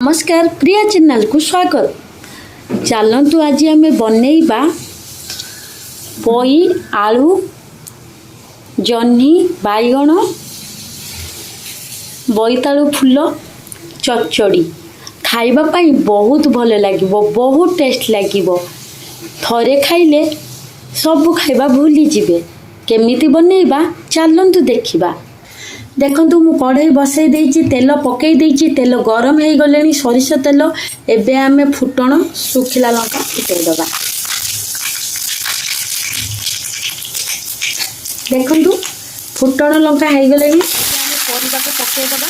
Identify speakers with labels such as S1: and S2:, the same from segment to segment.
S1: नमस्कार प्रिया चैनल को स्वागत। चलतु आज आम बनइबा पोई आलू जह्नी बैगण बोईतालु फूल चचड़ी खाइबा पाई बहुत भल लगे, बहुत टेस्ट लगे। थरे खाइले सब खाइबा भूली जिवे। केमिति बनइबा चलतु देखिबा। देखंतु मु कढ़ई बसई देइछि, तेल पकई देइछि, तेल गरम हो गले सरिष तेल। एबे आमे फुटण सुखिला लंका फुटई दबा। देखंतु फुटण लंका हो गले आमे परिबा को पकई दबा।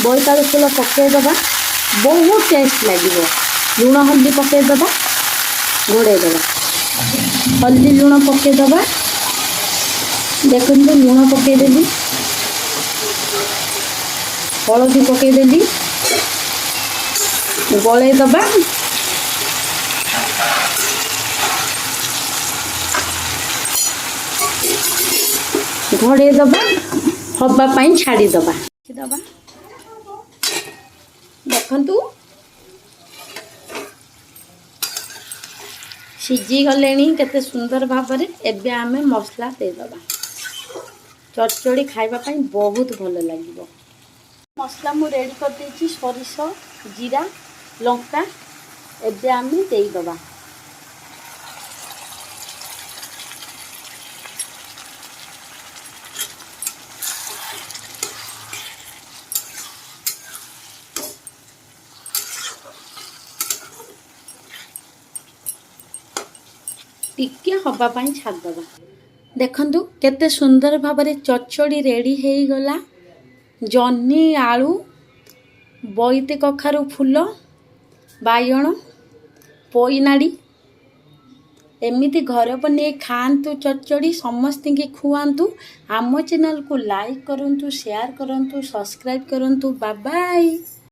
S1: बोईतालु फूल पकई दबा, बहुत टेस्ट लागिवो। लूण हल्दी पकई दबा, घोड़े दबा। हल्दी लूण पकई दबा। देखो लुण पकईदेली, हलदी पकईदेली, गले दबा। घोड़े दबा, हवा पाई छाड़ी दबा। देखंतु सिझी गले केते सुंदर भाव में। एबे आमे मसला दे दबा। चचड़ी खाइबा पाई बहुत भल लगे। मसला मु रेडी कर देछि, सरिष जीरा लंका। एबे आमे देई दबा। टिके हवा पाई छाड़ दबा। देखंतु केते सुंदर भाव में चचड़ी रेडी हो गला। जह्नी आलू बोईती कखारू फूल बैगण पोई नाड़ी एमिति घर बने खातु। चचड़ी समस्त की खुआतु। आम चैनल को लाइक करंतु, शेयर करंतु, सब्सक्राइब करंतु। Bye bye.